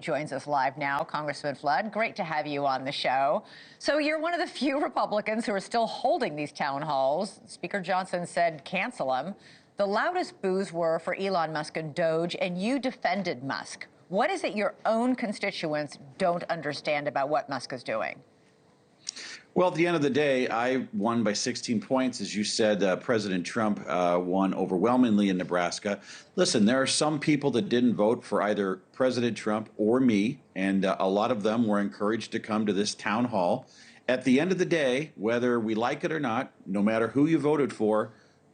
Joins us live now. Congressman Flood, great to have you on the show. So you're one of the few Republicans who are still holding these town halls. Speaker Johnson said cancel them. The loudest boos were for Elon Musk and DOGE, and you defended Musk. What is it your own constituents don't understand about what Musk is doing? Well, at the end of the day, I won by 16 points. As you said, President Trump won overwhelmingly in Nebraska. Listen, there are some people that didn't vote for either President Trump or me, and a lot of them were encouraged to come to this town hall. At the end of the day, whether we like it or not, no matter who you voted for,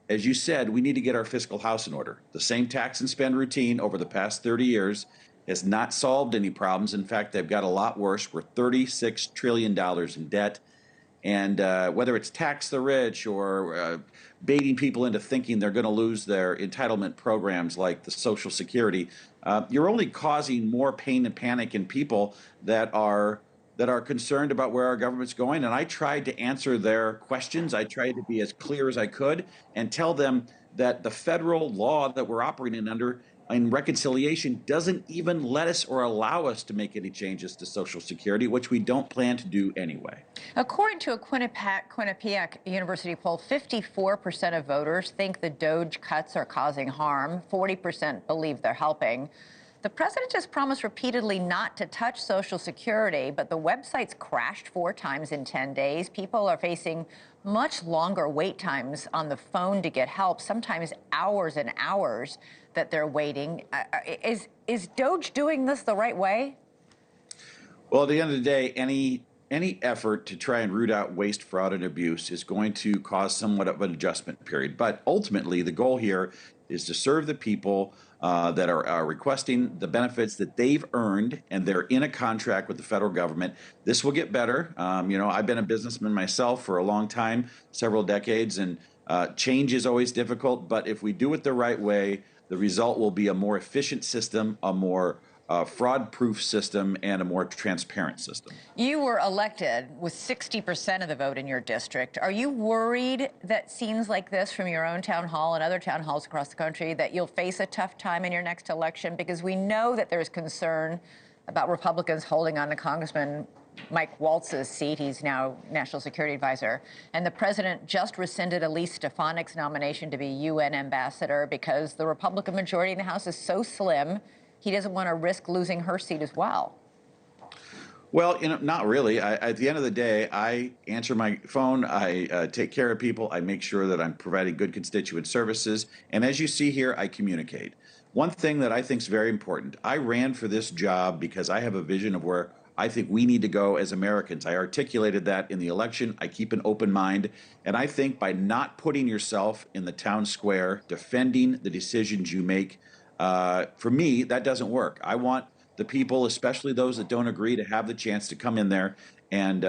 as you said, we need to get our fiscal house in order. The same tax and spend routine over the past 30 years has not solved any problems. In fact, they've got a lot worse. We're $36 trillion in debt. And whether it's tax the rich or baiting people into thinking they're going to lose their entitlement programs like the Social Security, you're only causing more pain and panic in people that are concerned about where our government's going. And I tried to answer their questions. I tried to be as clear as I could and tell them that the federal law that we're operating under in reconciliation doesn't even let us or allow us to make any changes to Social Security, which we don't plan to do anyway. According to a Quinnipiac University poll, 54% of voters think the DOGE cuts are causing harm. 40% believe they're helping. The president has promised repeatedly not to touch Social Security, but the website's crashed 4 times in 10 days. People are facing much longer wait times on the phone to get help, sometimes hours and hours that they're waiting. Is DOGE doing this the right way? Well, at the end of the day, any effort to try and root out waste, fraud, and abuse is going to cause somewhat of an adjustment period. But ultimately, the goal here is to serve the people that are requesting the benefits that they've earned, and they're in a contract with the federal government. This will get better. I've been a businessman myself for a long time, several decades, and change is always difficult. But if we do it the right way, the result will be a more efficient system, a more fraud-proof system, and a more transparent system. You were elected with 60% of the vote in your district. Are you worried that scenes like this from your own town hall and other town halls across the country, that you'll face a tough time in your next election? Because we know that there's concern about Republicans holding on to Congressman Mike Waltz's seat. He's now National Security Advisor. And the president just rescinded Elise Stefanik's nomination to be UN ambassador because the Republican majority in the House is so slim, he doesn't want to risk losing her seat as well. Well, not really. At the end of the day, I answer my phone. I take care of people. I make sure that I'm providing good constituent services. And as you see here, I communicate. One thing that I think is very important, I ran for this job because I have a vision of where I think we need to go as Americans. I articulated that in the election. I keep an open mind. And I think by not putting yourself in the town square, defending the decisions you make, for me, that doesn't work. I want the people, especially those that don't agree, to have the chance to come in there and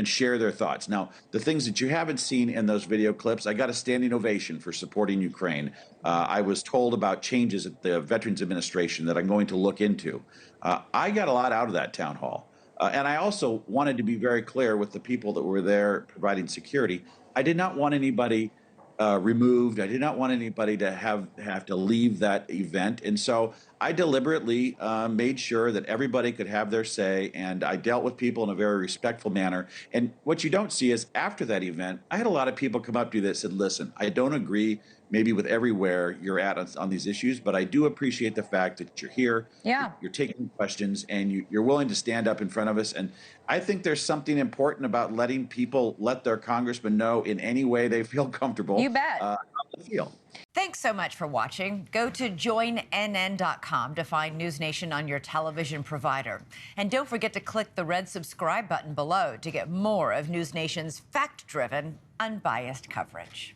share their thoughts. Now, the things that you haven't seen in those video clips, I got a standing ovation for supporting Ukraine. I was told about changes at the Veterans Administration that I'm going to look into. I got a lot out of that town hall. And I also wanted to be very clear with the people that were there providing security. I did not want anybody removed. I did not want anybody to have to leave that event. And so I deliberately made sure that everybody could have their say, and I dealt with people in a very respectful manner. And what you don't see is after that event, I had a lot of people come up to you that said, listen, I don't agree maybe with everywhere you're at on these issues, but I do appreciate the fact that you're here, you're taking questions, and you're willing to stand up in front of us. And I think there's something important about letting people let their congressman know in any way they feel comfortable. You bet. How they feel. Thanks so much for watching. Go to joinnn.com to find NewsNation on your television provider. And don't forget to click the red subscribe button below to get more of NewsNation's fact-driven, unbiased coverage.